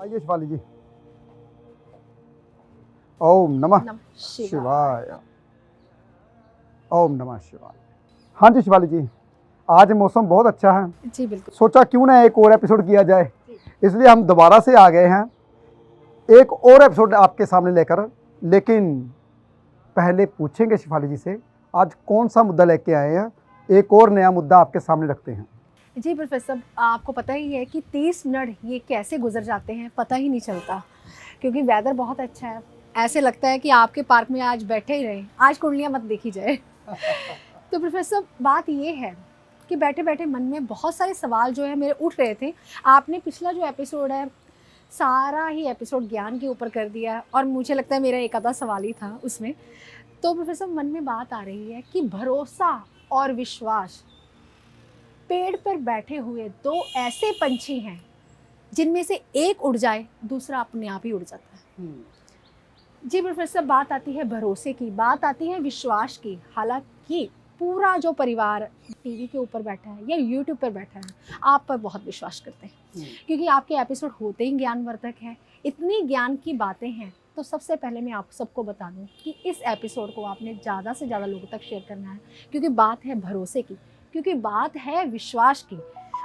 आइए शिवाली जी। ओम नमः नमः शिवाय। शिवाय। ओम नमः शिवाय। हाँ जी शिवाली जी, आज मौसम बहुत अच्छा है, जी बिल्कुल। सोचा क्यों ना एक और एपिसोड किया जाए, जी। इसलिए हम दोबारा से आ गए हैं एक और एपिसोड आपके सामने लेकर। लेकिन पहले पूछेंगे शिवाली जी से आज कौन सा मुद्दा लेके आए हैं। एक और नया मुद्दा आपके सामने रखते हैं। जी प्रोफेसर, आपको पता ही है कि 30 मिनट ये कैसे गुजर जाते हैं पता ही नहीं चलता, क्योंकि वेदर बहुत अच्छा है। ऐसे लगता है कि आपके पार्क में आज बैठे ही रहें, आज कुंडलियाँ मत देखी जाए। तो प्रोफेसर बात ये है कि बैठे बैठे मन में बहुत सारे सवाल जो है मेरे उठ रहे थे। आपने पिछला जो एपिसोड है सारा ही एपिसोड ज्ञान के ऊपर कर दिया और मुझे लगता है मेरा एक आधा सवाल ही था उसमें। तो प्रोफेसर मन में बात आ रही है कि भरोसा और विश्वास, पेड़ पर बैठे हुए दो ऐसे पंछी हैं जिनमें से एक उड़ जाए दूसरा अपने आप ही उड़ जाता है। जी प्रोफेसर, बात आती है भरोसे की, बात आती है विश्वास की। हालांकि पूरा जो परिवार टीवी के ऊपर बैठा है या यूट्यूब पर बैठा है आप पर बहुत विश्वास करते हैं, क्योंकि आपके एपिसोड होते ही ज्ञानवर्धक है, इतनी ज्ञान की बातें हैं। तो सबसे पहले मैं आप सबको बता दूं कि इस एपिसोड को आपने ज़्यादा से ज़्यादा लोगों तक शेयर करना है, क्योंकि बात है भरोसे की, क्योंकि बात है विश्वास की।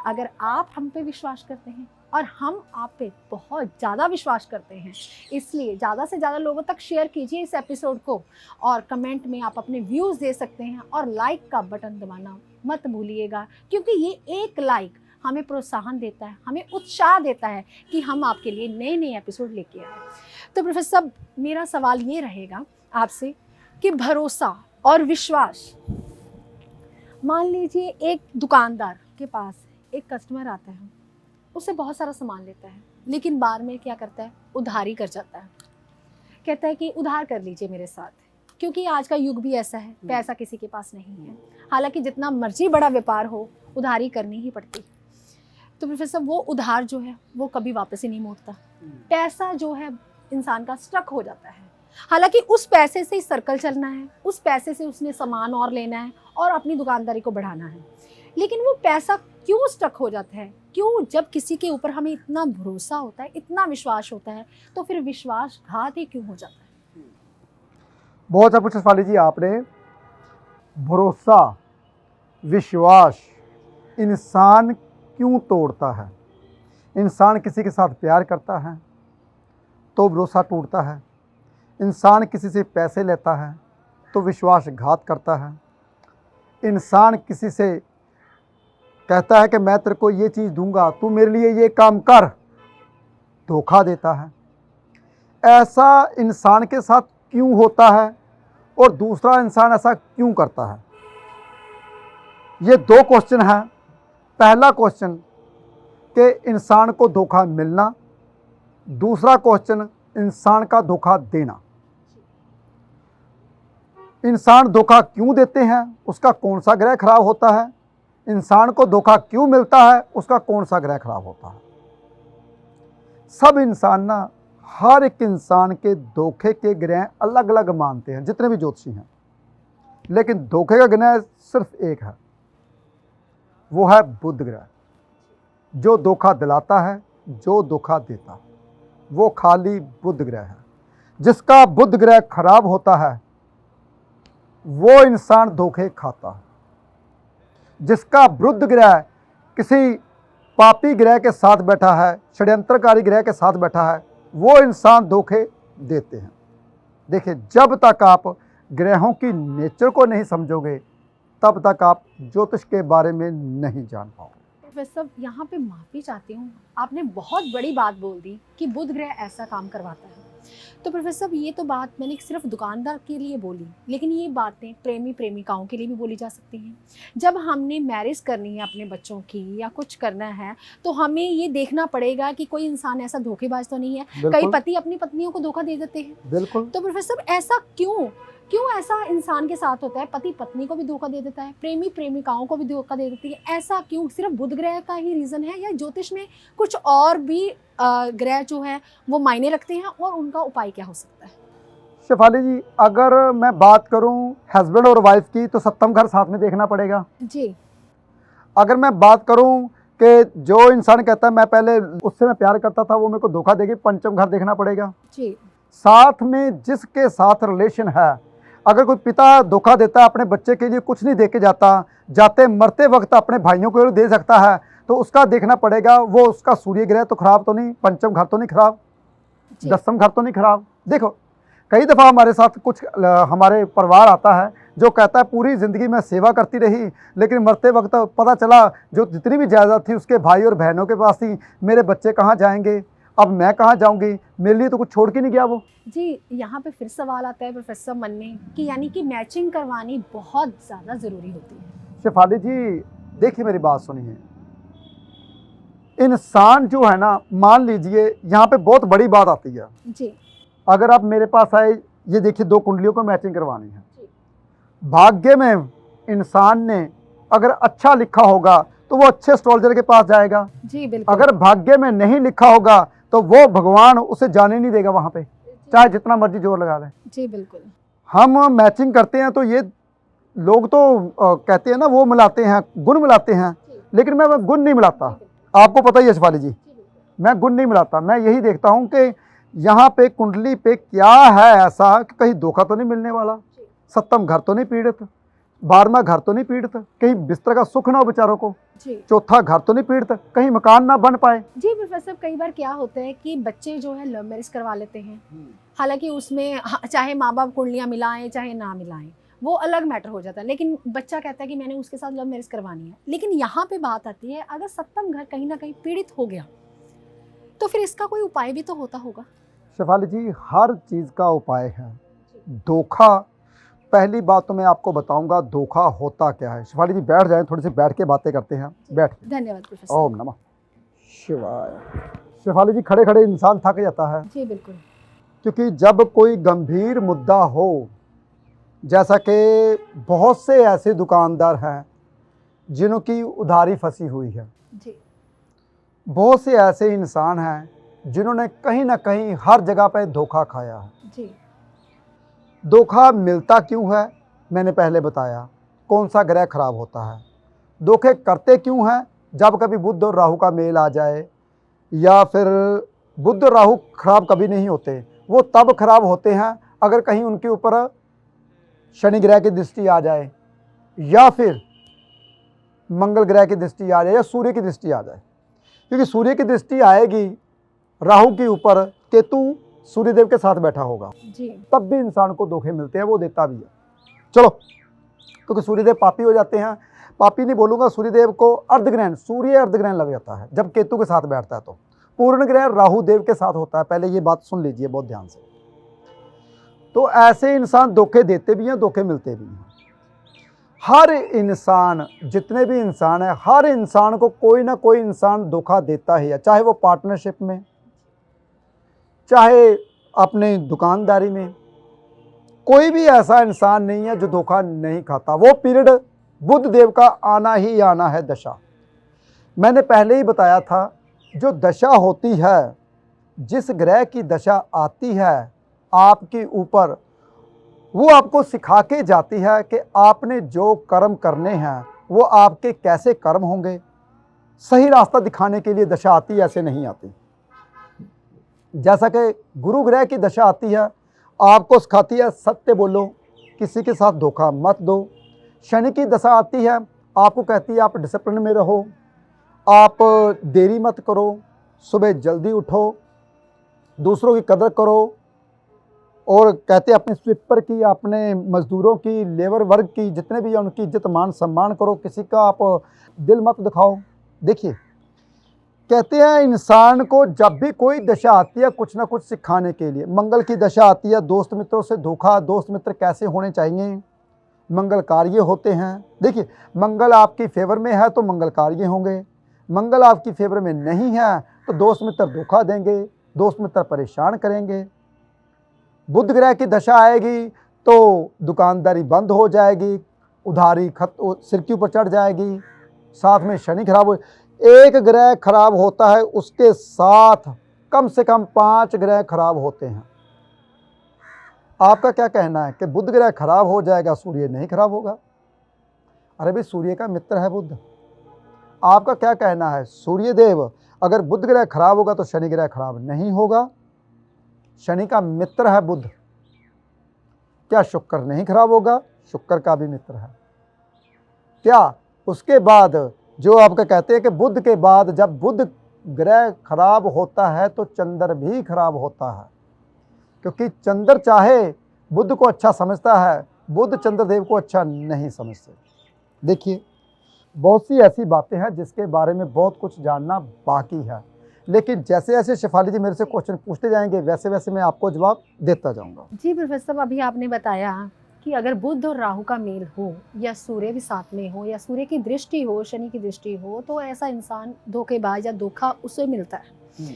अगर आप हम पे विश्वास करते हैं और हम आप पे बहुत ज़्यादा विश्वास करते हैं, इसलिए ज़्यादा से ज़्यादा लोगों तक शेयर कीजिए इस एपिसोड को। और कमेंट में आप अपने व्यूज़ दे सकते हैं और लाइक का बटन दबाना मत भूलिएगा, क्योंकि ये एक लाइक हमें प्रोत्साहन देता है, हमें उत्साह देता है कि हम आपके लिए नए नए एपिसोड लेके आए। तो प्रोफेसर मेरा सवाल ये रहेगा आपसे कि भरोसा और विश्वास, मान लीजिए एक दुकानदार के पास एक कस्टमर आता है, उससे बहुत सारा सामान लेता है, लेकिन बाद में क्या करता है, उधारी कर जाता है। कहता है कि उधार कर लीजिए मेरे साथ, क्योंकि आज का युग भी ऐसा है, पैसा किसी के पास नहीं है। हालांकि जितना मर्जी बड़ा व्यापार हो उधारी करनी ही पड़ती। तो प्रोफेसर वो उधार जो है वो कभी वापस ही नहीं मोड़ता, पैसा जो है इंसान का स्टक हो जाता है। हालांकि उस पैसे से ही सर्कल चलना है, उस पैसे से उसने सामान और लेना है और अपनी दुकानदारी को बढ़ाना है, लेकिन वो पैसा क्यों स्टक हो जाता है? क्यों? जब किसी के ऊपर हमें इतना भरोसा होता है, इतना विश्वास होता है, तो फिर विश्वासघात ही क्यों हो जाता है? बहुत अच्छा पूछा शिवाली जी आपने। भरोसा, विश्वास इंसान क्यों तोड़ता है? इंसान किसी के साथ प्यार करता है तो भरोसा टूटता है, इंसान किसी से पैसे लेता है तो विश्वासघात करता है, इंसान किसी से कहता है कि मैं तेरे को ये चीज़ दूंगा, तू मेरे लिए ये काम कर, धोखा देता है। ऐसा इंसान के साथ क्यों होता है और दूसरा इंसान ऐसा क्यों करता है? ये दो क्वेश्चन हैं। पहला क्वेश्चन कि इंसान को धोखा मिलना, दूसरा क्वेश्चन इंसान का धोखा देना। इंसान धोखा क्यों देते हैं, उसका कौन सा ग्रह खराब होता है? इंसान को धोखा क्यों मिलता है, उसका कौन सा ग्रह खराब होता है? सब इंसान ना, हर एक इंसान के धोखे के ग्रह अलग अलग मानते हैं, जितने भी ज्योतिषी हैं, लेकिन धोखे का ग्रह सिर्फ एक है, वो है बुध ग्रह। जो धोखा दिलाता है, जो धोखा देता है, वो खाली बुध ग्रह है। जिसका बुध ग्रह खराब होता है वो इंसान धोखे खाता है। जिसका बुध ग्रह किसी पापी ग्रह के साथ बैठा है, षड्यंत्रकारी ग्रह के साथ बैठा है, वो इंसान धोखे देते हैं। देखिए, जब तक आप ग्रहों की नेचर को नहीं समझोगे तब तक आप ज्योतिष के बारे में नहीं जान पाओगे। प्रोफेसर यहाँ पे माफ़ी चाहती हूँ, आपने बहुत बड़ी बात बोल दी कि बुध ग्रह ऐसा काम करवाता है। तो प्रोफेसर ये तो बात मैंने सिर्फ दुकानदार के लिए बोली, लेकिन ये बातें प्रेमी प्रेमिकाओं के लिए भी बोली जा सकती हैं। जब हमने मैरिज करनी है अपने बच्चों की या कुछ करना है, तो हमें ये देखना पड़ेगा कि कोई इंसान ऐसा धोखेबाज तो नहीं है। कई पति अपनी पत्नियों को धोखा दे देते हैं। बिल्कुल। तो प्रोफेसर ऐसा क्यों ऐसा इंसान के साथ होता है? पति पत्नी को भी धोखा दे देता है, प्रेमी प्रेमिकाओं को भी धोखा दे देती है। ऐसा क्यों? सिर्फ बुध ग्रह का ही रीज़न है या ज्योतिष में कुछ और भी ग्रह जो है वो मायने रखते हैं, और उनका उपाय क्या हो सकता है? शेफाली जी, अगर मैं बात करूं हस्बैंड और वाइफ की तो सप्तम घर साथ में देखना पड़ेगा। जी। अगर मैं बात करूं कि जो इंसान कहता है मैं पहले उससे मैं प्यार करता था, वो मेरे को धोखा देगी, पंचम घर देखना पड़ेगा। जी साथ में जिसके साथ रिलेशन है, अगर कोई पिता धोखा देता है, अपने बच्चे के लिए कुछ नहीं दे के जाता, जाते मरते वक्त अपने भाइयों को दे सकता है, तो उसका देखना पड़ेगा वो उसका सूर्य ग्रह तो खराब तो नहीं, पंचम घर तो नहीं खराब, जी। दसम घर तो नहीं खराब। देखो कई दफ़ा हमारे साथ कुछ हमारे परिवार आता है जो कहता है पूरी ज़िंदगी में सेवा करती रही, लेकिन मरते वक्त पता चला जो जितनी भी जायदाद थी उसके भाई और बहनों के पास थी, मेरे बच्चे कहाँ जाएंगे, अब मैं कहाँ जाऊंगी, मेरे लिए तो कुछ छोड़ के नहीं गया वो। जी, यहाँ पे फिर सवाल आता है प्रोफेसर मन में कि यानी कि मैचिंग करवानी बहुत ज़्यादा ज़रूरी होती है। शेफाली जी देखिए मेरी बात सुनिए, इंसान जो है ना, मान लीजिए यहाँ पे बहुत बड़ी बात आती है। जी अगर आप मेरे पास आए, ये देखिए 2 कुंडलियों को मैचिंग करवानी है, भाग्य में इंसान ने अगर अच्छा लिखा होगा तो वो अच्छे एस्ट्रोलॉजर के पास जाएगा। जी बिल्कुल। अगर भाग्य में नहीं लिखा होगा तो वो भगवान उसे जाने नहीं देगा वहाँ पे, चाहे जितना मर्जी जोर लगा ले। जी बिल्कुल। हम मैचिंग करते हैं तो ये लोग तो कहते हैं ना वो मिलाते हैं, गुण मिलाते हैं, लेकिन मैं गुण नहीं मिलाता। आपको पता ही है शिफाली जी, मैं गुण नहीं मिलाता। मैं यही देखता हूँ कि यहाँ पे कुंडली पे क्या है ऐसा कि कहीं धोखा तो नहीं मिलने वाला, सप्तम घर तो नहीं पीड़ित, 12वां घर तो नहीं पीड़ित, कहीं बिस्तर का सुख ना हो बेचारों को, जी चौथा घर तो नहीं पीड़ित, कहीं मकान ना बन पाए। जी प्रोफेसर, कई बार क्या होता है कि बच्चे जो है लव मैरिज करवा लेते हैं, हालांकि उसमें चाहे माँ बाप कुंडलियाँ मिलाएं चाहे ना मिलाएं वो अलग मैटर हो जाता है, लेकिन बच्चा कहता है कि मैंने उसके साथ लव मैरिज करवानी है। लेकिन यहाँ पे बात आती है अगर सप्तम घर कहीं ना कहीं पीड़ित हो गया तो फिर इसका कोई उपाय भी तो होता होगा। शेफाली जी हर चीज़ का उपाय है। धोखा, पहली बात तो मैं आपको बताऊंगा धोखा होता क्या है। शिफाली जी बैठ जाएं, थोड़ी सी बैठ के बातें करते हैं, बैठ। धन्यवाद प्रोफेसर। ओम नमः शिवाय। शिफाली जी खड़े खड़े इंसान थक जाता है। जी बिल्कुल। क्योंकि जब कोई गंभीर मुद्दा हो, जैसा कि बहुत से ऐसे दुकानदार हैं जिन्हों की उधारी फंसी हुई है, जी बहुत से ऐसे इंसान हैं जिन्होंने कहीं ना कहीं हर जगह पे धोखा खाया है। जी धोखा मिलता क्यों है मैंने पहले बताया, कौन सा ग्रह खराब होता है। धोखे करते क्यों हैं, जब कभी बुध और राहु का मेल आ जाए, या फिर बुध और राहु खराब कभी नहीं होते, वो तब खराब होते हैं अगर कहीं उनके ऊपर शनि ग्रह की दृष्टि आ जाए, या फिर मंगल ग्रह की दृष्टि आ जाए, या सूर्य की दृष्टि आ जाए। क्योंकि सूर्य की दृष्टि आएगी राहु के ऊपर, केतु सूर्यदेव के साथ बैठा होगा, जी तब भी इंसान को धोखे मिलते हैं, वो देता भी है। चलो, क्योंकि सूर्यदेव पापी हो जाते हैं, पापी नहीं बोलूँगा, सूर्यदेव को अर्धग्रहण, सूर्य अर्धग्रहण लग जाता है जब केतु के साथ बैठता है। तो पूर्ण ग्रह राहु देव के साथ होता है, पहले ये बात सुन लीजिए बहुत ध्यान से। तो ऐसे इंसान धोखे देते भी हैं, धोखे मिलते भी हैं। हर इंसान, जितने भी इंसान है, हर इंसान को कोई ना कोई इंसान धोखा देता ही है, चाहे वो पार्टनरशिप में, चाहे अपने दुकानदारी में। कोई भी ऐसा इंसान नहीं है जो धोखा नहीं खाता। वो पीरियड बुध देव का आना ही आना है, दशा। मैंने पहले ही बताया था, जो दशा होती है, जिस ग्रह की दशा आती है आपके ऊपर, वो आपको सिखा के जाती है कि आपने जो कर्म करने हैं वो आपके कैसे कर्म होंगे। सही रास्ता दिखाने के लिए दशा आती है, ऐसे नहीं आती। जैसा कि गुरु ग्रह की दशा आती है, आपको सिखाती है सत्य बोलो, किसी के साथ धोखा मत दो। शनि की दशा आती है, आपको कहती है आप डिसिप्लिन में रहो, आप देरी मत करो, सुबह जल्दी उठो, दूसरों की कदर करो, और कहते हैं अपने स्वीपर की, अपने मजदूरों की, लेबर वर्ग की, जितने भी हैं उनकी इज्जत मान सम्मान करो, किसी का आप दिल मत दिखाओ। देखिए, कहते हैं इंसान को जब भी कोई दशा आती है कुछ ना कुछ सिखाने के लिए। मंगल की दशा आती है, दोस्त मित्रों से धोखा, दोस्त मित्र कैसे होने चाहिए, मंगल कार्य होते हैं। देखिए, मंगल आपकी फेवर में है तो मंगल कार्य होंगे, मंगल आपकी फेवर में नहीं है तो दोस्त मित्र धोखा देंगे, दोस्त मित्र परेशान करेंगे। बुध ग्रह की दशा आएगी तो दुकानदारी बंद हो जाएगी, उधारी सिर के ऊपर चढ़ जाएगी, साथ में शनि खराब हो। एक ग्रह खराब होता है, उसके साथ कम से कम 5 ग्रह खराब होते हैं। आपका क्या कहना है कि बुध ग्रह खराब हो जाएगा, सूर्य नहीं खराब होगा? अरे भाई, सूर्य का मित्र है बुध। आपका क्या कहना है, सूर्यदेव अगर बुध ग्रह खराब होगा तो शनि ग्रह खराब नहीं होगा? शनि का मित्र है बुध, क्या शुक्र नहीं खराब होगा? शुक्र का भी मित्र है। क्या उसके बाद जो आपका कहते हैं कि बुध के बाद जब बुध ग्रह खराब होता है तो चंद्र भी खराब होता है, क्योंकि चंद्र चाहे बुध को अच्छा समझता है, बुध चंद्रदेव को अच्छा नहीं समझते। देखिए, बहुत सी ऐसी बातें हैं जिसके बारे में बहुत कुछ जानना बाकी है, लेकिन जैसे जैसे शेफाली जी मेरे से क्वेश्चन पूछते जाएंगे वैसे वैसे मैं आपको जवाब देता जाऊंगा। जी प्रोफेसर साहब, अभी आपने बताया कि अगर बुध और राहु का मेल हो या सूर्य भी साथ में हो या सूर्य की दृष्टि हो, शनि की दृष्टि हो, तो ऐसा इंसान धोखेबाज या धोखा उसे मिलता है।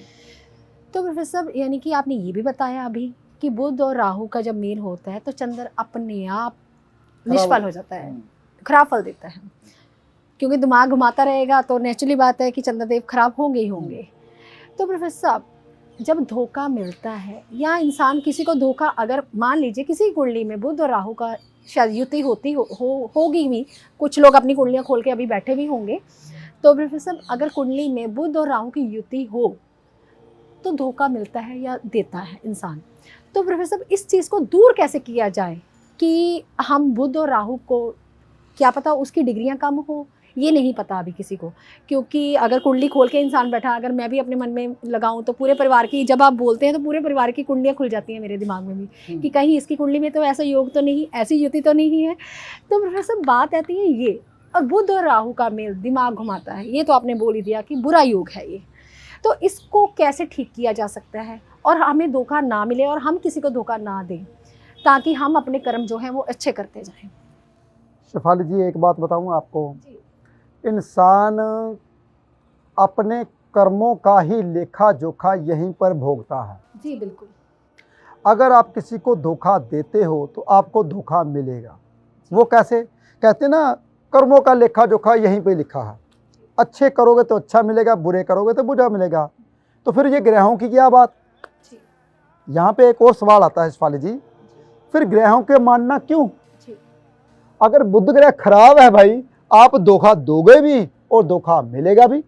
तो प्रोफेसर साहब, यानी कि आपने ये भी बताया अभी कि बुध और राहु का जब मेल होता है तो चंद्र अपने आप निष्फल हो जाता है, खराब फल देता है, क्योंकि दिमाग घुमाता रहेगा तो नेचुरली बात है कि चंद्रदेव खराब होंगे ही होंगे। तो प्रोफेसर साहब, जब धोखा मिलता है या इंसान किसी को धोखा, अगर मान लीजिए किसी कुंडली में बुध और राहु का शायद युति होती होगी भी, कुछ लोग अपनी कुंडलियां खोल के अभी बैठे भी होंगे, तो प्रोफेसर साहब अगर कुंडली में बुध और राहु की युति हो तो धोखा मिलता है या देता है इंसान। तो प्रोफेसर साहब इस चीज़ को दूर कैसे किया जाए कि हम बुध और राहु को, क्या पता उसकी डिग्रियां कम हो, ये नहीं पता अभी किसी को, क्योंकि अगर कुंडली खोल के इंसान बैठा, अगर मैं भी अपने मन में लगाऊं तो पूरे परिवार की, जब आप बोलते हैं तो पूरे परिवार की कुंडलियां खुल जाती हैं मेरे दिमाग में भी कि कहीं इसकी कुंडली में तो ऐसा योग तो नहीं, ऐसी युति तो नहीं है। तो प्रोफेसर बात आती है ये, और बुध और राहु का मेल दिमाग घुमाता है, ये तो आपने बोल ही दिया कि बुरा योग है ये। तो इसको कैसे ठीक किया जा सकता है और हमें धोखा ना मिले और हम किसी को धोखा ना दें, ताकि हम अपने कर्म जो हैं वो अच्छे करते जाएं? शेफाली जी, एक बात बताऊं आपको, इंसान अपने कर्मों का ही लेखा जोखा यहीं पर भोगता है। जी बिल्कुल। अगर आप किसी को धोखा देते हो तो आपको धोखा मिलेगा। वो कैसे? कहते ना, कर्मों का लेखा जोखा यहीं पे लिखा है, अच्छे करोगे तो अच्छा मिलेगा, बुरे करोगे तो बुरा मिलेगा। तो फिर ये ग्रहों की क्या बात? यहाँ पे एक और सवाल आता है शेफाली जी, फिर ग्रहों के मानना क्यों? अगर बुध ग्रह खराब है भाई, आप धोखा दोगे भी और धोखा मिलेगा भी।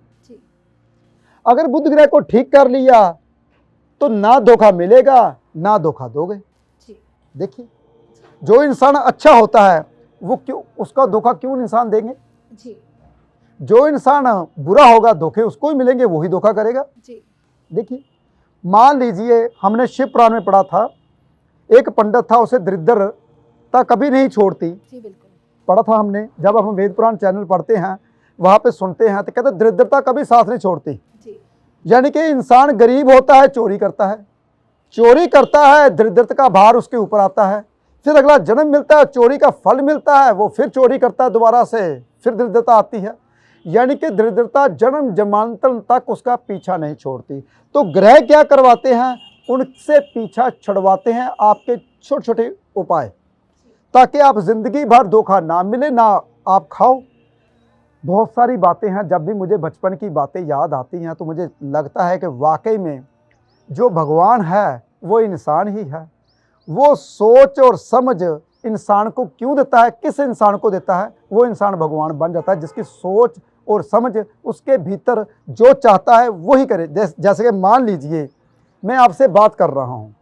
अगर बुध ग्रह को ठीक कर लिया तो ना धोखा मिलेगा ना धोखा दोगे। देखिए, जो इंसान अच्छा होता है वो क्यों, उसका धोखा क्यों इंसान देंगे? जो इंसान बुरा होगा धोखे उसको ही मिलेंगे, वही धोखा करेगा। देखिए, मान लीजिए हमने शिव पुराण में पढ़ा था, एक पंडित था, उसे दरिद्रता कभी नहीं छोड़ती। पढ़ा था हमने, जब हम वेद पुराण चैनल पढ़ते हैं वहाँ पे सुनते हैं तो कहते दरिद्रता कभी साथ नहीं छोड़ती। यानी कि इंसान गरीब होता है, चोरी करता है, दरिद्रता का भार उसके ऊपर आता है, फिर अगला जन्म मिलता है, चोरी का फल मिलता है, वो फिर चोरी करता है दोबारा से, फिर दरिद्रता आती है। यानी कि दरिद्रता जन्म जन्मांतर तक उसका पीछा नहीं छोड़ती। तो ग्रह क्या करवाते हैं? उनसे पीछा छुड़वाते हैं आपके छोटे छोटे उपाय, ताकि आप जिंदगी भर धोखा ना मिले, ना आप खाओ। बहुत सारी बातें हैं, जब भी मुझे बचपन की बातें याद आती हैं तो मुझे लगता है कि वाकई में जो भगवान है वो इंसान ही है। वो सोच और समझ इंसान को क्यों देता है, किस इंसान को देता है, वो इंसान भगवान बन जाता है जिसकी सोच और समझ उसके भीतर जो चाहता है वही करे। जैसे कि मान लीजिए मैं आपसे बात कर रहा हूँ,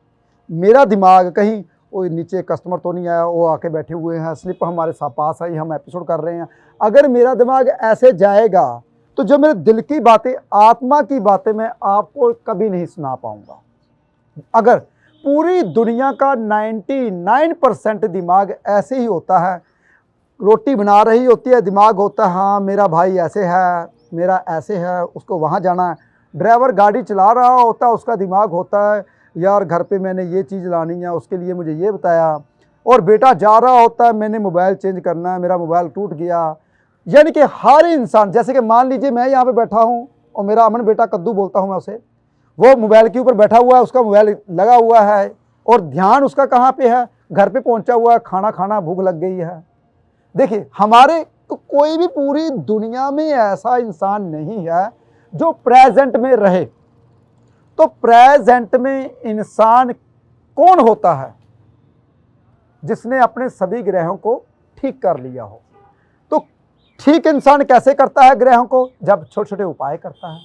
मेरा दिमाग कहीं वो नीचे कस्टमर तो नहीं आया, वो आके बैठे हुए हैं, स्लिप हमारे साथ पास आई, हम एपिसोड कर रहे हैं, अगर मेरा दिमाग ऐसे जाएगा तो जो मेरे दिल की बातें, आत्मा की बातें मैं आपको कभी नहीं सुना पाऊंगा। अगर पूरी दुनिया का 99% दिमाग ऐसे ही होता है, रोटी बना रही होती है, दिमाग होता है हाँ मेरा भाई ऐसे है, मेरा ऐसे है, उसको वहाँ जाना है। ड्राइवर गाड़ी चला रहा होता है, उसका दिमाग होता है यार घर पे मैंने ये चीज़ लानी है, उसके लिए मुझे ये बताया। और बेटा जा रहा होता है मैंने मोबाइल चेंज करना है, मेरा मोबाइल टूट गया। यानी कि हर इंसान, जैसे कि मान लीजिए मैं यहाँ पे बैठा हूँ और मेरा अमन बेटा कद्दू बोलता हूँ मैं उसे, वो मोबाइल के ऊपर बैठा हुआ है, उसका मोबाइल लगा हुआ है और ध्यान उसका कहाँ पे है? घर पे पहुँचा हुआ है, खाना खाना, भूख लग गई है। देखिए, हमारे कोई भी पूरी दुनिया में ऐसा इंसान नहीं है जो प्रेजेंट में रहे। तो प्रेजेंट में इंसान कौन होता है? जिसने अपने सभी ग्रहों को ठीक कर लिया हो। तो ठीक इंसान कैसे करता है ग्रहों को? जब छोटे छोटे उपाय करता है,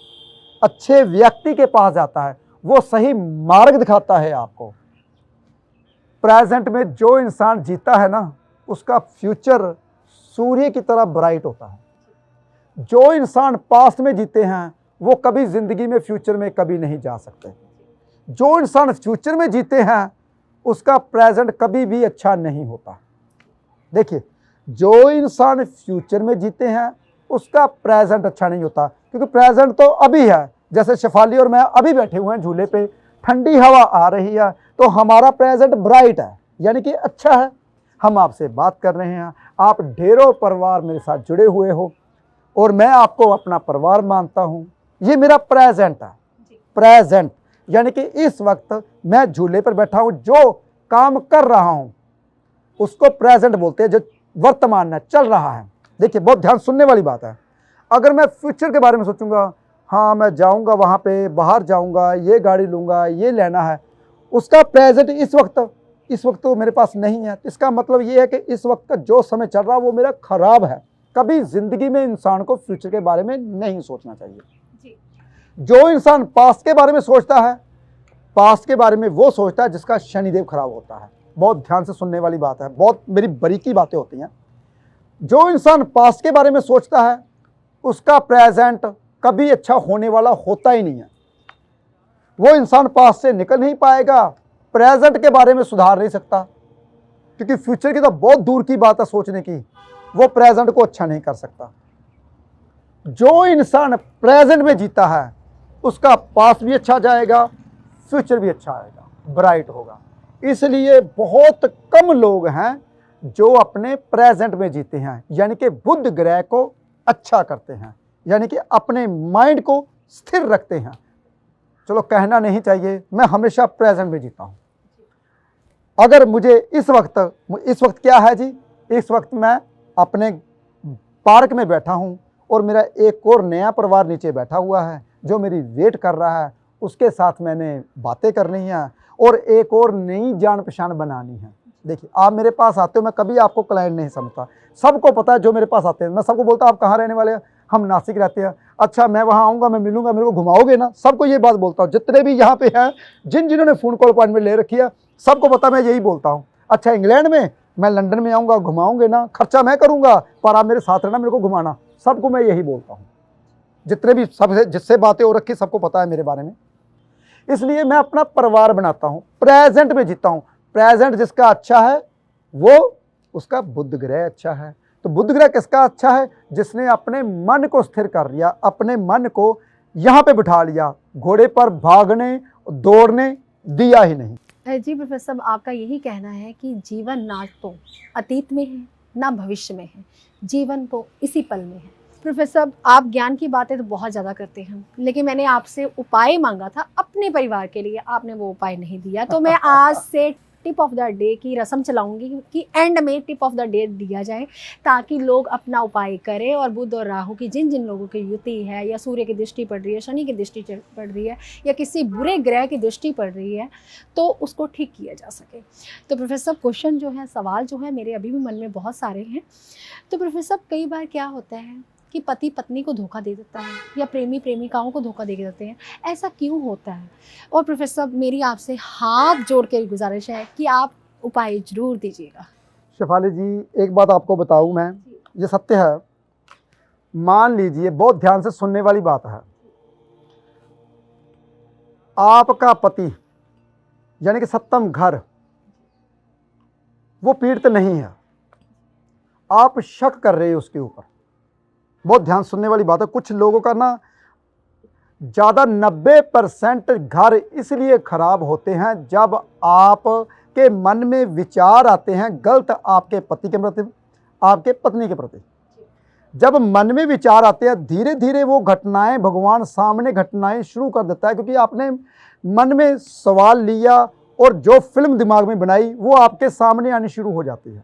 अच्छे व्यक्ति के पास जाता है, वो सही मार्ग दिखाता है आपको। प्रेजेंट में जो इंसान जीता है ना, उसका फ्यूचर सूर्य की तरह ब्राइट होता है। जो इंसान पास्ट में जीते हैं वो कभी जिंदगी में फ्यूचर में कभी नहीं जा सकते। जो इंसान फ्यूचर में जीते हैं उसका प्रेजेंट कभी भी अच्छा नहीं होता। देखिए, जो इंसान फ्यूचर में जीते हैं उसका प्रेजेंट अच्छा नहीं होता, क्योंकि प्रेजेंट तो अभी है। जैसे शेफाली और मैं अभी बैठे हुए हैं झूले पे, ठंडी हवा आ रही है, तो हमारा प्रेजेंट ब्राइट है, यानी कि अच्छा है। हम आपसे बात कर रहे हैं, आप ढेरों परिवार मेरे साथ जुड़े हुए हो और मैं आपको अपना परिवार मानता हूँ। ये मेरा प्रेजेंट है। प्रेजेंट यानी कि इस वक्त मैं झूले पर बैठा हूँ, जो काम कर रहा हूँ उसको प्रेजेंट बोलते हैं, जो वर्तमान में चल रहा है। देखिए, बहुत ध्यान सुनने वाली बात है। अगर मैं फ्यूचर के बारे में सोचूंगा, हाँ मैं जाऊंगा वहाँ पे, बाहर जाऊंगा, ये गाड़ी लूंगा, ये लेना है, उसका प्रेजेंट इस वक्त तो मेरे पास नहीं है। इसका मतलब ये है कि इस वक्त का जो समय चल रहा है वो मेरा खराब है। कभी जिंदगी में इंसान को फ्यूचर के बारे में नहीं सोचना चाहिए जी। जो इंसान पास्ट के बारे में सोचता है, पास्ट के बारे में वो सोचता है जिसका शनिदेव खराब होता है। बहुत ध्यान से सुनने वाली बात है, बहुत मेरी बारीकी बातें होती हैं। जो इंसान पास्ट के बारे में सोचता है उसका प्रेजेंट कभी अच्छा होने वाला होता ही नहीं है। वो इंसान पास्ट से निकल नहीं पाएगा, प्रेजेंट के बारे में सुधार नहीं सकता, क्योंकि फ्यूचर की तो बहुत दूर की बात है सोचने की। वो प्रेजेंट को अच्छा नहीं कर सकता। जो इंसान प्रेजेंट में जीता है उसका पास्ट भी अच्छा जाएगा, फ्यूचर भी अच्छा आएगा, ब्राइट होगा। इसलिए बहुत कम लोग हैं जो अपने प्रेजेंट में जीते हैं, यानी कि बुध ग्रह को अच्छा करते हैं, यानी कि अपने माइंड को स्थिर रखते हैं। चलो, कहना नहीं चाहिए, मैं हमेशा प्रेजेंट में जीता हूँ। अगर मुझे इस वक्त क्या है जी, इस वक्त मैं अपने पार्क में बैठा हूँ और मेरा एक और नया परिवार नीचे बैठा हुआ है जो मेरी वेट कर रहा है। उसके साथ मैंने बातें करनी है और एक और नई जान पहचान बनानी है। देखिए, आप मेरे पास आते हो, मैं कभी आपको क्लाइंट नहीं समझता। सबको पता है जो मेरे पास आते हैं, मैं सबको बोलता आप कहाँ रहने वाले हैं? हम नासिक रहते हैं। अच्छा, मैं वहाँ आऊँगा, मैं मिलूंगा, मेरे को घुमाओगे ना? सबको ये बात बोलता हूँ। जितने भी यहाँ पे हैं, जिन्होंने फ़ोन कॉल अपॉइंटमेंट ले रखी है, सबको पता मैं यही बोलता हूँ। अच्छा, इंग्लैंड में मैं लंदन में आऊँगा, घुमाऊँगे ना? खर्चा मैं करूँगा, पर आप मेरे साथ रहना, मेरे को घुमाना। सबको मैं यही बोलता हूँ। जितने भी सबसे जिससे बातें हो रखी सबको पता है मेरे बारे में। इसलिए मैं अपना परिवार बनाता हूँ, प्रेजेंट में जीता हूँ। प्रेजेंट जिसका अच्छा है वो उसका बुध ग्रह अच्छा है। तो बुध ग्रह किसका अच्छा है? जिसने अपने मन को स्थिर कर लिया, अपने मन को यहाँ पे बिठा लिया, घोड़े पर भागने दौड़ने दिया ही नहीं। जी प्रोफेसर साहब, आपका यही कहना है कि जीवन ना तो अतीत में है ना भविष्य में है, जीवन तो इसी पल में है। प्रोफेसर साहब, आप ज्ञान की बातें तो बहुत ज़्यादा करते हैं, लेकिन मैंने आपसे उपाय मांगा था अपने परिवार के लिए, आपने वो उपाय नहीं दिया। तो मैं आज से टिप ऑफ द डे की रस्म चलाऊंगी कि एंड में टिप ऑफ द डे दिया जाए, ताकि लोग अपना उपाय करें और बुध और राहु की जिन जिन लोगों की युति है, या सूर्य की दृष्टि पड़ रही है, शनि की दृष्टि पड़ रही है, या किसी बुरे ग्रह की दृष्टि पड़ रही है, तो उसको ठीक किया जा सके। तो प्रोफेसर साहब, क्वेश्चन जो है, सवाल जो है, मेरे अभी भी मन में बहुत सारे हैं। तो प्रोफेसर साहब, कई बार क्या होता है कि पति पत्नी को धोखा दे देता है या प्रेमी प्रेमिकाओं को धोखा दे देते हैं, ऐसा क्यों होता है? और प्रोफेसर साहब, मेरी आपसे हाथ जोड़ के गुजारिश है कि आप उपाय जरूर दीजिएगा। शेफाली जी, एक बात आपको बताऊं मैं, ये सत्य है। मान लीजिए, बहुत ध्यान से सुनने वाली बात है, आपका पति यानी कि सप्तम घर वो पीड़ित नहीं है, आप शक कर रहे हो उसके ऊपर। बहुत ध्यान सुनने वाली बात है। कुछ लोगों का ना ज़्यादा 90% घर इसलिए खराब होते हैं जब आपके मन में विचार आते हैं गलत आपके पति के प्रति, आपके पत्नी के प्रति। जब मन में विचार आते हैं, धीरे धीरे वो घटनाएं भगवान सामने घटनाएं शुरू कर देता है, क्योंकि आपने मन में सवाल लिया और जो फिल्म दिमाग में बनाई वो आपके सामने आनी शुरू हो जाती है।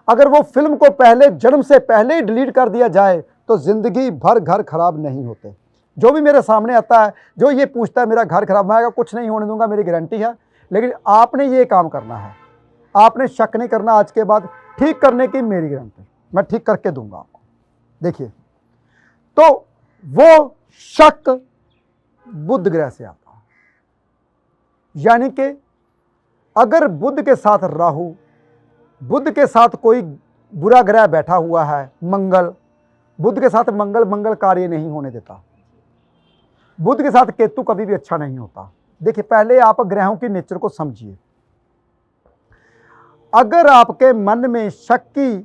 अगर वो फिल्म को पहले जन्म से पहले ही डिलीट कर दिया जाए तो ज़िंदगी भर घर खराब नहीं होते। जो भी मेरे सामने आता है, जो ये पूछता है मेरा घर खराब, मैं कुछ नहीं होने दूंगा, मेरी गारंटी है। लेकिन आपने ये काम करना है, आपने शक नहीं करना। आज के बाद ठीक करने की मेरी गारंटी, मैं ठीक करके दूंगा आपको। देखिए, तो वो शक बुध ग्रह से आता है। यानी कि अगर बुध के साथ राहु, बुध के साथ कोई बुरा ग्रह बैठा हुआ है, मंगल, बुध के साथ मंगल, मंगल कार्य नहीं होने देता। बुध के साथ केतु कभी भी अच्छा नहीं होता। देखिए, पहले आप ग्रहों की नेचर को समझिए। अगर आपके मन में शक की,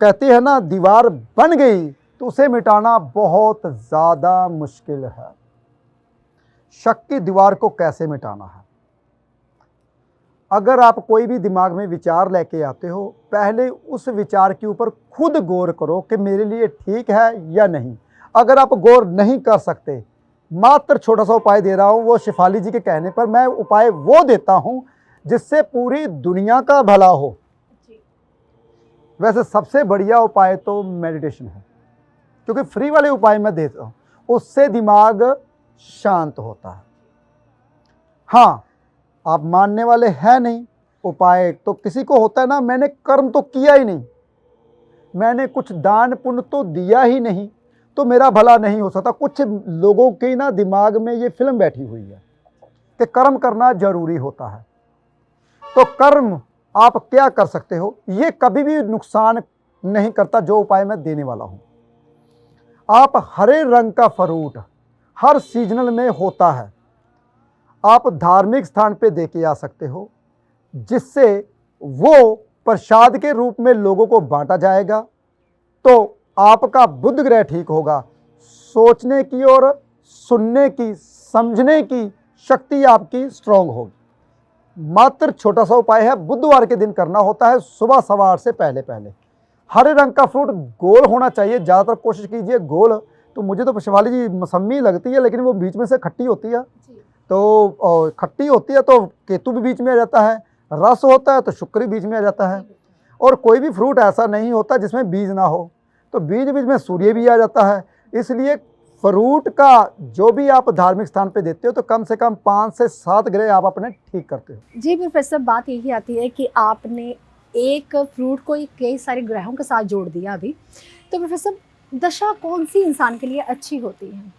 कहते हैं ना, दीवार बन गई, तो उसे मिटाना बहुत ज़्यादा मुश्किल है। शक की दीवार को कैसे मिटाना है? अगर आप कोई भी दिमाग में विचार लेके आते हो, पहले उस विचार के ऊपर खुद गौर करो कि मेरे लिए ठीक है या नहीं। अगर आप गौर नहीं कर सकते, मात्र छोटा सा उपाय दे रहा हूँ, वो शेफाली जी के कहने पर मैं उपाय वो देता हूँ जिससे पूरी दुनिया का भला हो। वैसे सबसे बढ़िया उपाय तो मेडिटेशन है, क्योंकि फ्री वाले उपाय मैं देता हूँ, उससे दिमाग शांत होता है। हाँ, आप मानने वाले हैं नहीं, उपाय तो किसी को होता है ना, मैंने कर्म तो किया ही नहीं, मैंने कुछ दान पुण्य तो दिया ही नहीं, तो मेरा भला नहीं हो सकता। कुछ लोगों के ना दिमाग में ये फिल्म बैठी हुई है कि कर्म करना जरूरी होता है। तो कर्म आप क्या कर सकते हो, ये कभी भी नुकसान नहीं करता जो उपाय मैं देने वाला हूं। आप हरे रंग का फ्रूट हर सीजनल में होता है, आप धार्मिक स्थान पे दे के आ सकते हो, जिससे वो प्रसाद के रूप में लोगों को बांटा जाएगा। तो आपका बुध ग्रह ठीक होगा, सोचने की और सुनने की, समझने की शक्ति आपकी स्ट्रांग होगी। मात्र छोटा सा उपाय है, बुधवार के दिन करना होता है, सुबह सवार से पहले पहले। हरे रंग का फ्रूट गोल होना चाहिए, ज़्यादातर कोशिश कीजिए गोल। तो मुझे तो शिवाली जी मौसमी लगती है, लेकिन वो बीच में से खट्टी होती है, तो खट्टी होती है तो केतु भी बीच में आ जाता है, रस होता है तो शुक्र भी बीच में आ जाता है। और कोई भी फ्रूट ऐसा नहीं होता जिसमें बीज ना हो, तो बीच बीच में सूर्य भी आ जाता है। इसलिए फ्रूट का जो भी आप धार्मिक स्थान पे देते हो, तो कम से कम 5 से 7 ग्रह आप अपने ठीक करते हो। जी प्रोफेसर, बात यही आती है कि आपने एक फ्रूट को कई सारे ग्रहों के साथ जोड़ दिया अभी। तो प्रोफेसर, दशा कौन सी इंसान के लिए अच्छी होती है?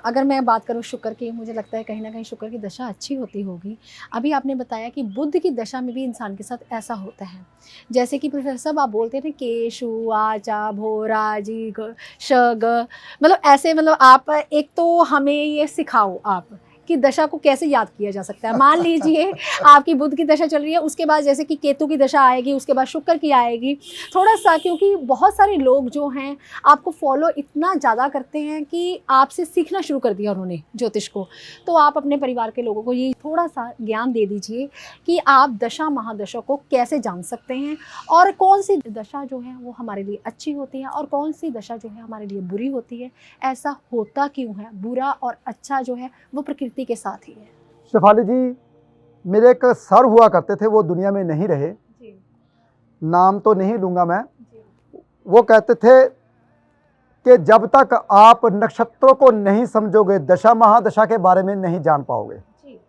अगर मैं बात करूँ शुक्र की, मुझे लगता है कहीं ना कहीं शुक्र की दशा अच्छी होती होगी। अभी आपने बताया कि बुध की दशा में भी इंसान के साथ ऐसा होता है, जैसे कि प्रोफेसर साहब आप बोलते थे केशु आचा भोरा जी शग, मतलब ऐसे, मतलब आप एक तो हमें ये सिखाओ आप कि दशा को कैसे याद किया जा सकता है। मान लीजिए आपकी बुध की दशा चल रही है, उसके बाद जैसे कि केतु की दशा आएगी, उसके बाद शुक्र की आएगी। थोड़ा सा, क्योंकि बहुत सारे लोग जो हैं आपको फॉलो इतना ज़्यादा करते हैं कि आपसे सीखना शुरू कर दिया उन्होंने ज्योतिष को, तो आप अपने परिवार के लोगों को ये थोड़ा सा ज्ञान दे दीजिए कि आप दशा महादशा को कैसे जान सकते हैं, और कौन सी दशा जो है वो हमारे लिए अच्छी होती है और कौन सी दशा जो है हमारे लिए बुरी होती है। ऐसा होता क्यों है? बुरा और अच्छा जो है वो प्रकृति के साथ ही है। शेफाली जी, मेरे एक सर हुआ करते थे, वो दुनिया में नहीं रहे जी। नाम तो नहीं लूंगा मैं जी। वो कहते थे कि जब तक आप नक्षत्रों को नहीं समझोगे, दशा महादशा के बारे में नहीं जान पाओगे जी।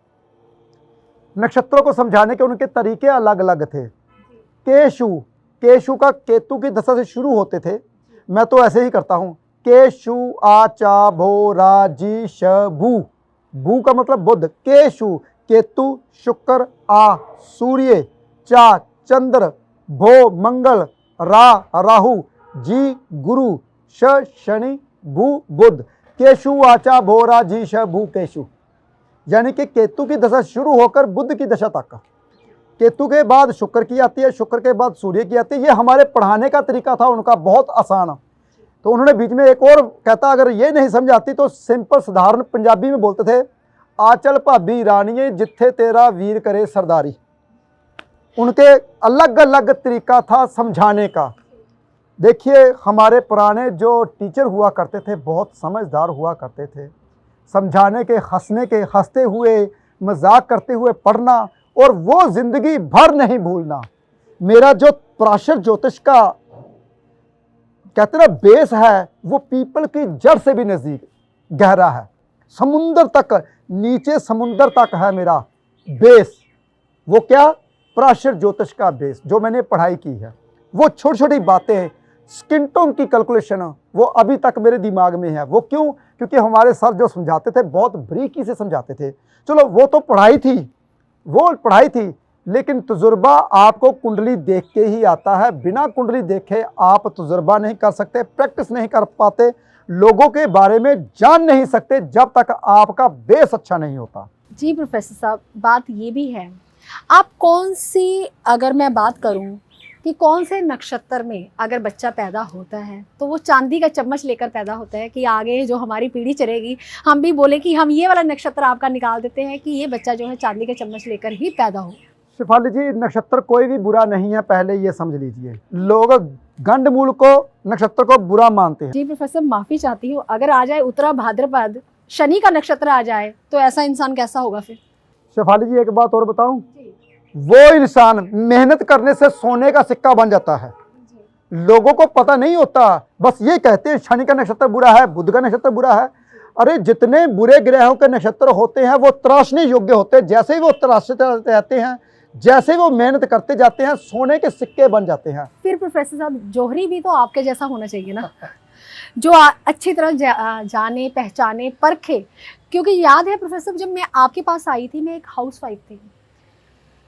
नक्षत्रों को समझाने के उनके तरीके अलग अलग थे। केशु का केतु की दशा से शुरू होते थे, मैं तो ऐसे ही करता हूँ। केशु आचा भोरा जी शभू, भू का मतलब बुध, केशु केतु, शुक्र आ सूर्य, चा चंद्र, भो मंगल, रा राहु, जी गुरु, श शनि, भू बुध। केशु आचा भोरा जी श भू केशु, यानी कि केतु की दशा शुरू होकर बुध की दशा तक। केतु के बाद शुक्र की आती है, शुक्र के बाद सूर्य की आती है। ये हमारे पढ़ाने का तरीका था उनका, बहुत आसान। तो उन्होंने बीच में एक और कहता, अगर ये नहीं समझ आती तो सिंपल साधारण पंजाबी में बोलते थे, आचल भाभी रानिये जिथे तेरा वीर करे सरदारी। उनके अलग अलग तरीका था समझाने का। देखिए, हमारे पुराने जो टीचर हुआ करते थे बहुत समझदार हुआ करते थे, समझाने के, हंसने के, हंसते हुए, मजाक करते हुए पढ़ना, और वो जिंदगी भर नहीं भूलना। मेरा जो पराशर ज्योतिष का कहते ना बेस है, वो पीपल की जड़ से भी नज़दीक गहरा है, समुंदर तक, नीचे समुंदर तक है मेरा बेस। वो क्या? पराशर ज्योतिष का बेस जो मैंने पढ़ाई की है। वो छोटी छोटी बातें स्किन टोन की कैलकुलेशन वो अभी तक मेरे दिमाग में है। वो क्यों? क्योंकि हमारे सर जो समझाते थे बहुत बारीकी से समझाते थे। चलो वो तो पढ़ाई थी, वो पढ़ाई थी, लेकिन तजुर्बा आपको कुंडली देख के ही आता है। बिना कुंडली देखे आप तजुर्बा नहीं कर सकते, प्रैक्टिस नहीं कर पाते, लोगों के बारे में जान नहीं सकते जब तक आपका बेस अच्छा नहीं होता। जी प्रोफेसर साहब, बात ये भी है, आप कौन सी, अगर मैं बात करूं कि कौन से नक्षत्र में अगर बच्चा पैदा होता है तो वो चांदी का चम्मच लेकर पैदा होता है कि आगे जो हमारी पीढ़ी चलेगी हम भी बोले कि हम ये वाला नक्षत्र आपका निकाल देते हैं कि ये बच्चा जो है चांदी का चम्मच लेकर ही पैदा हो। शिफाली जी, नक्षत्र कोई भी बुरा नहीं है, पहले ये समझ लीजिए। लोग गंडमूल को, नक्षत्र को बुरा मानते हैं। जी प्रोफेसर, माफ़ी चाहती हूँ, अगर आ जाए उत्तरा भाद्रपद, शनि का नक्षत्र आ जाए तो ऐसा इंसान कैसा होगा फिर? शिफाली जी, एक बात और बताऊं, वो इंसान मेहनत करने से सोने का सिक्का बन जाता है। लोगों को पता नहीं होता, बस ये कहते हैं शनि का नक्षत्र बुरा है, बुध का नक्षत्र बुरा है। अरे जितने बुरे ग्रहों के नक्षत्र होते हैं वो तराशने योग्य होते हैं। जैसे ही वो तराशते रहते हैं, जैसे ही वो मेहनत करते जाते हैं, सोने के सिक्के बन जाते हैं। फिर प्रोफेसर साहब, जोहरी भी तो आपके जैसा होना चाहिए ना, जो अच्छी तरह जाने, पहचाने, परखे। क्योंकि याद है प्रोफेसर, जब मैं आपके पास आई थी, मैं एक हाउसवाइफ थी।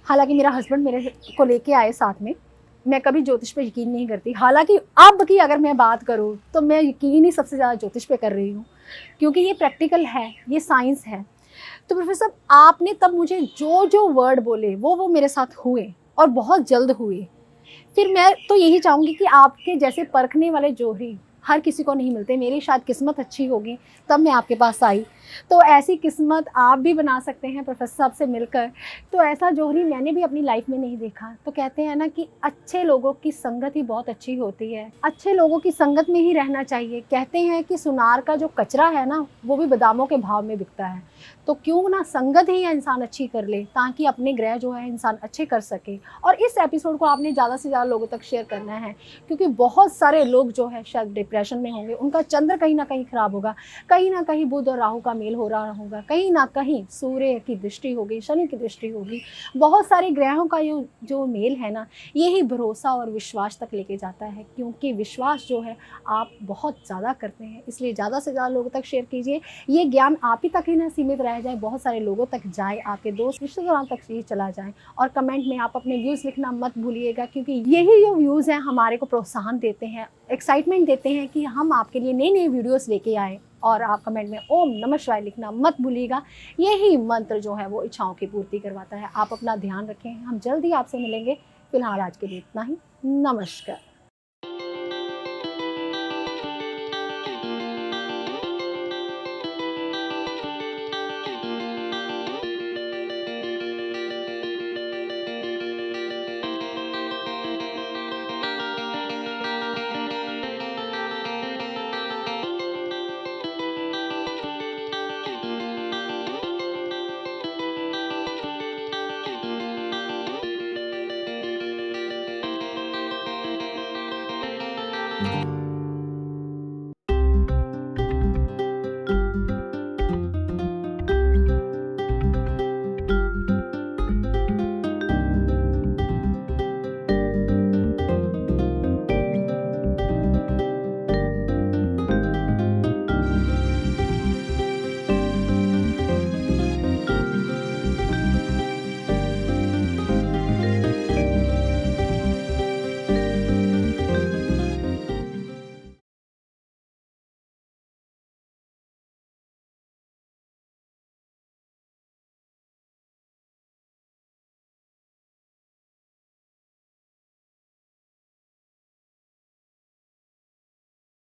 हालांकि मेरा हस्बैंड मेरे को लेके आए साथ में। मैं कभी ज्योतिष पे यकीन नहीं करती, हालांकि अब की अगर मैं बात करूं तो मैं यकीन ही सबसे ज़्यादा ज्योतिष पे कर रही हूं, क्योंकि ये प्रैक्टिकल है, ये साइंस है। तो प्रोफेसर, आपने तब मुझे जो जो वर्ड बोले वो मेरे साथ हुए और बहुत जल्द हुए। फिर मैं तो यही चाहूँगी कि आपके जैसे परखने वाले जोहरी हर किसी को नहीं मिलते। मेरी शायद किस्मत अच्छी होगी तब मैं आपके पास आई, तो ऐसी किस्मत आप भी बना सकते हैं प्रोफेसर साहब से मिलकर। तो ऐसा जोहरी मैंने भी अपनी लाइफ में नहीं देखा। तो कहते हैं ना कि अच्छे लोगों की संगत ही बहुत अच्छी होती है, अच्छे लोगों की संगत में ही रहना चाहिए। कहते हैं कि सुनार का जो कचरा है ना, वो भी बादामों के भाव में बिकता है। तो क्यों ना संगत ही इंसान अच्छी कर ले, ताकि अपने ग्रह जो है इंसान अच्छे कर सके। और इस एपिसोड को आपने ज़्यादा से ज़्यादा लोगों तक शेयर करना है, क्योंकि बहुत सारे लोग जो है शायद डिप्रेशन में होंगे, उनका चंद्र कहीं ना कहीं खराब होगा, कहीं ना कहीं बुध और राहु का मेल हो रहा होगा, कहीं ना कहीं सूर्य की दृष्टि होगी, शनि की दृष्टि होगी। बहुत सारे ग्रहों का जो मेल है ना, यही भरोसा और विश्वास तक लेके जाता है। क्योंकि विश्वास जो है आप बहुत ज़्यादा करते हैं, इसलिए ज़्यादा से ज़्यादा लोगों तक शेयर कीजिए। ये ज्ञान आप ही तक ही ना सीमित रह जाए, बहुत सारे लोगों तक जाए, आपके दोस्त रिश्तेदारों तक ये चला जाए। और कमेंट में आप अपने व्यूज़ लिखना मत भूलिएगा, क्योंकि यही जो व्यूज़ हैं हमारे को प्रोत्साहन देते हैं, एक्साइटमेंट देते हैं कि हम आपके लिए नई नई वीडियोस लेके आए। और आप कमेंट में ओम नमः शिवाय लिखना मत भूलिएगा। यही मंत्र जो है वो इच्छाओं की पूर्ति करवाता है। आप अपना ध्यान रखें, हम जल्दी आपसे मिलेंगे। फिलहाल आज के लिए इतना ही। नमस्कार।